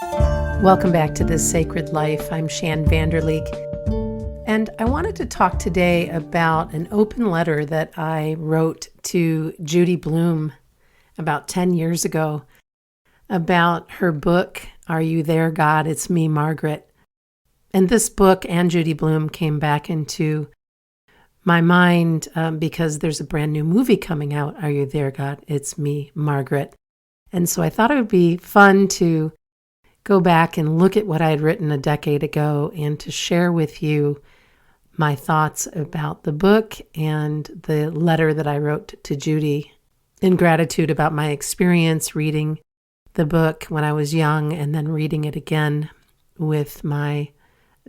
Welcome back to This Sacred Life. I'm Shan Vanderleek, and I wanted to talk today about an open letter that I wrote to Judy Blume about 10 years ago about her book, Are You There, God? It's Me, Margaret. And this book and Judy Blume came back into my mind because there's a brand new movie coming out, Are You There, God? It's Me, Margaret. And so I thought it would be fun to go back and look at what I had written a decade ago and to share with you my thoughts about the book and the letter that I wrote to Judy in gratitude about my experience reading the book when I was young and then reading it again with my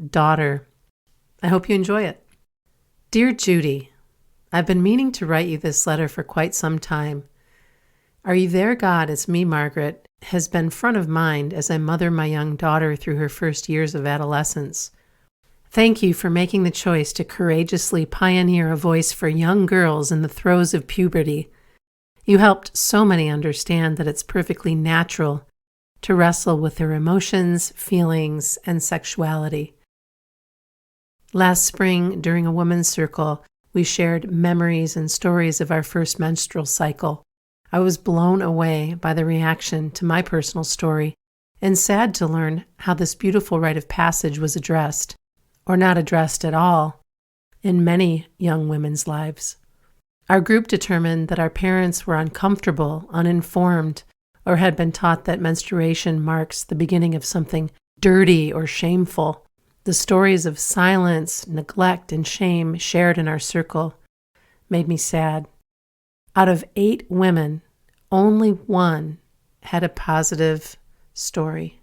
daughter. I hope you enjoy it. Dear Judy, I've been meaning to write you this letter for quite some time. Are You There, God? It's Me, Margaret has been front of mind as I mother my young daughter through her first years of adolescence. Thank you for making the choice to courageously pioneer a voice for young girls in the throes of puberty. You helped so many understand that it's perfectly natural to wrestle with their emotions, feelings, and sexuality. Last spring, during a women's circle, we shared memories and stories of our first menstrual cycle. I was blown away by the reaction to my personal story and sad to learn how this beautiful rite of passage was addressed, or not addressed at all, in many young women's lives. Our group determined that our parents were uncomfortable, uninformed, or had been taught that menstruation marks the beginning of something dirty or shameful. The stories of silence, neglect, and shame shared in our circle made me sad. Out of 8 women, only 1 had a positive story.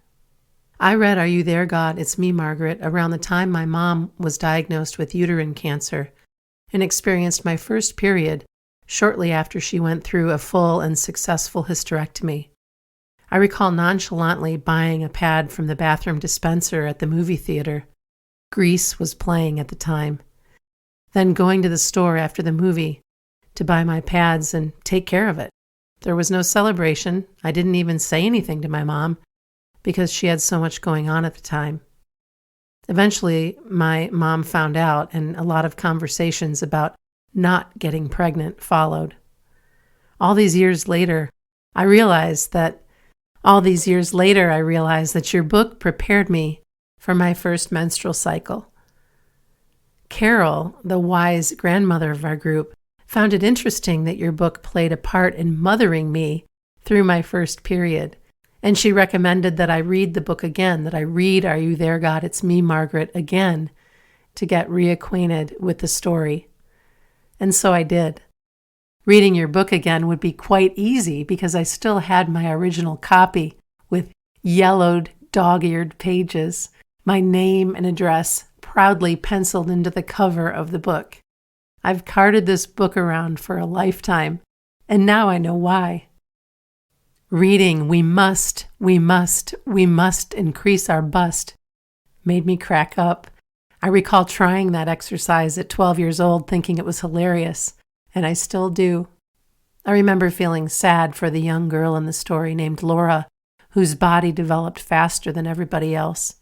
I read Are You There, God? It's Me, Margaret around the time my mom was diagnosed with uterine cancer and experienced my first period shortly after she went through a full and successful hysterectomy. I recall nonchalantly buying a pad from the bathroom dispenser at the movie theater. Grease was playing at the time. Then going to the store after the movie to buy my pads and take care of it. There was no celebration. I didn't even say anything to my mom because she had so much going on at the time. Eventually, my mom found out, and a lot of conversations about not getting pregnant followed. All these years later, I realized that your book prepared me for my first menstrual cycle. Carol, the wise grandmother of our group, found it interesting that your book played a part in mothering me through my first period, and she recommended that I read the book again, that I read Are You There, God? It's Me, Margaret again to get reacquainted with the story. And so I did. Reading your book again would be quite easy because I still had my original copy with yellowed, dog-eared pages, my name and address proudly penciled into the cover of the book. I've carted this book around for a lifetime, and now I know why. Reading, we must increase our bust made me crack up. I recall trying that exercise at 12 years old, thinking it was hilarious, and I still do. I remember feeling sad for the young girl in the story named Laura, whose body developed faster than everybody else.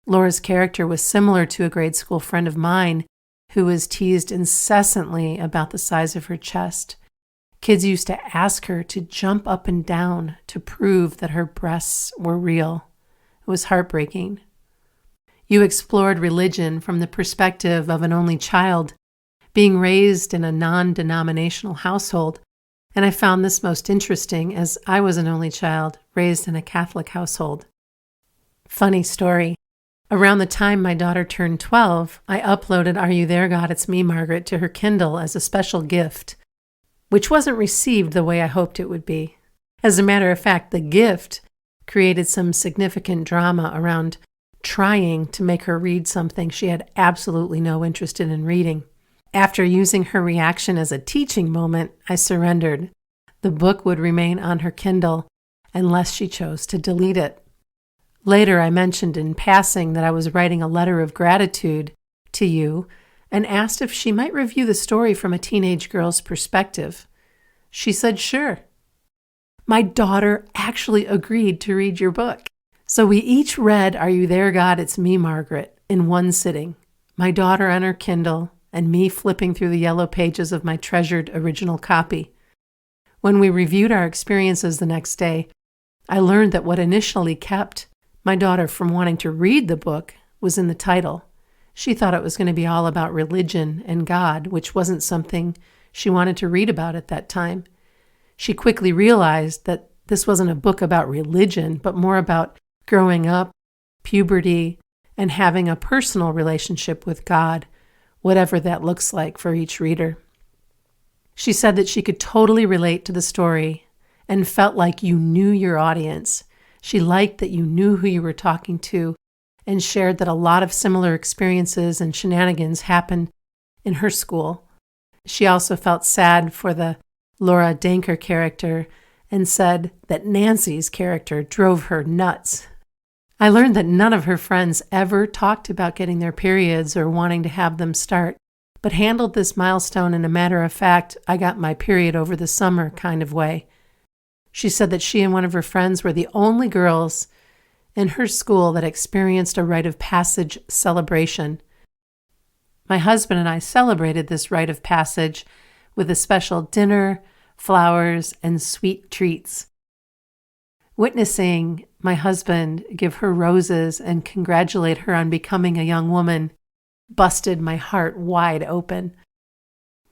Laura's character was similar to a grade school friend of mine who was teased incessantly about the size of her chest. Kids used to ask her to jump up and down to prove that her breasts were real. It was heartbreaking. You explored religion from the perspective of an only child, being raised in a non-denominational household, and I found this most interesting as I was an only child raised in a Catholic household. Funny story. Around the time my daughter turned 12, I uploaded Are You There, God? It's Me, Margaret to her Kindle as a special gift, which wasn't received the way I hoped it would be. As a matter of fact, the gift created some significant drama around trying to make her read something she had absolutely no interest in reading. After using her reaction as a teaching moment, I surrendered. The book would remain on her Kindle unless she chose to delete it. Later, I mentioned in passing that I was writing a letter of gratitude to you and asked if she might review the story from a teenage girl's perspective. She said, sure. My daughter actually agreed to read your book. So we each read Are You There, God? It's Me, Margaret, in one sitting, my daughter on her Kindle and me flipping through the yellow pages of my treasured original copy. When we reviewed our experiences the next day, I learned that what initially kept my daughter from wanting to read the book was in the title. She thought it was going to be all about religion and God, which wasn't something she wanted to read about at that time. She quickly realized that this wasn't a book about religion, but more about growing up, puberty, and having a personal relationship with God, whatever that looks like for each reader. She said that she could totally relate to the story and felt like you knew your audience. She liked that you knew who you were talking to and shared that a lot of similar experiences and shenanigans happened in her school. She also felt sad for the Laura Danker character and said that Nancy's character drove her nuts. I learned that none of her friends ever talked about getting their periods or wanting to have them start, but handled this milestone in a matter-of-fact, I got my period over the summer kind of way. She said that she and one of her friends were the only girls in her school that experienced a rite of passage celebration. My husband and I celebrated this rite of passage with a special dinner, flowers, and sweet treats. Witnessing my husband give her roses and congratulate her on becoming a young woman busted my heart wide open.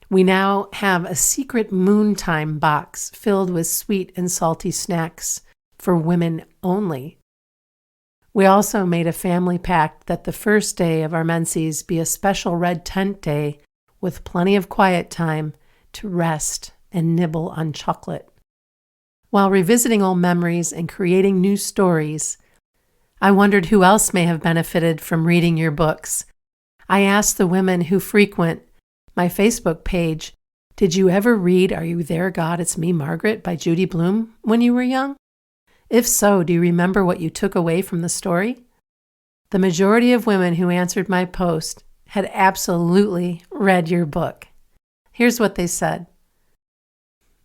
We now have a secret Moontime box filled with sweet and salty snacks for women only. We also made a family pact that the first day of our menses be a special red tent day with plenty of quiet time to rest and nibble on chocolate. While revisiting old memories and creating new stories, I wondered who else may have benefited from reading your books. I asked the women who frequent my Facebook page, did you ever read Are You There, God? It's Me, Margaret by Judy Blume when you were young? If so, do you remember what you took away from the story? The majority of women who answered my post had absolutely read your book. Here's what they said.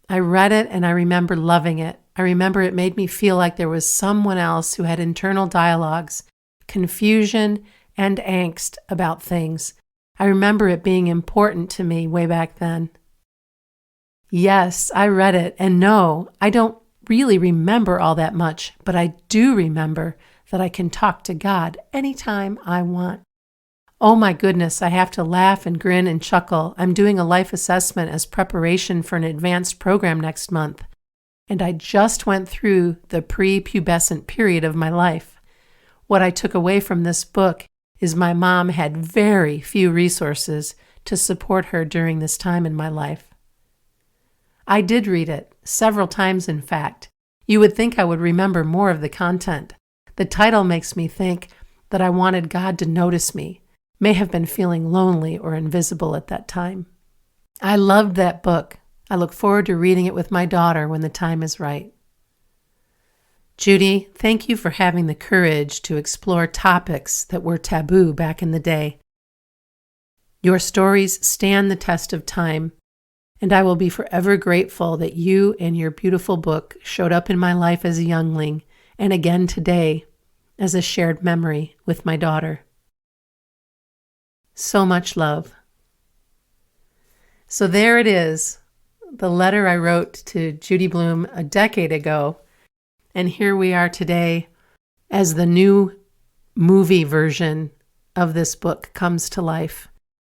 I read it and I remember loving it. I remember it made me feel like there was someone else who had internal dialogues, confusion, and angst about things. I remember it being important to me way back then. Yes, I read it, and no, I don't really remember all that much, but I do remember that I can talk to God anytime I want. Oh my goodness, I have to laugh and grin and chuckle. I'm doing a life assessment as preparation for an advanced program next month, and I just went through the pre-pubescent period of my life. What I took away from this book is my mom had very few resources to support her during this time in my life. I did read it, several times in fact. You would think I would remember more of the content. The title makes me think that I wanted God to notice me, may have been feeling lonely or invisible at that time. I loved that book. I look forward to reading it with my daughter when the time is right. Judy, thank you for having the courage to explore topics that were taboo back in the day. Your stories stand the test of time, and I will be forever grateful that you and your beautiful book showed up in my life as a youngling and again today as a shared memory with my daughter. So much love. So there it is, the letter I wrote to Judy Blume a decade ago. And here we are today as the new movie version of this book comes to life.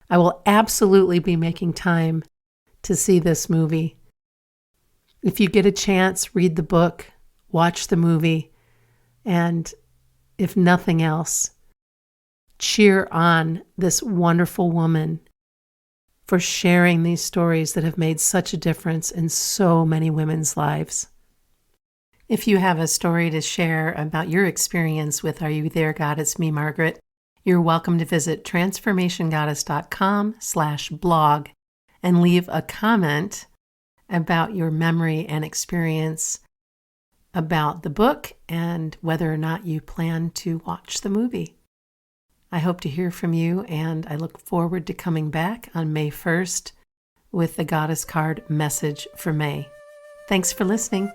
I will absolutely be making time to see this movie. If you get a chance, read the book, watch the movie, and if nothing else, cheer on this wonderful woman for sharing these stories that have made such a difference in so many women's lives. If you have a story to share about your experience with Are You There, God? It's Me, Margaret, you're welcome to visit transformationgoddess.com/blog and leave a comment about your memory and experience about the book and whether or not you plan to watch the movie. I hope to hear from you, and I look forward to coming back on May 1st with the Goddess Card message for May. Thanks for listening.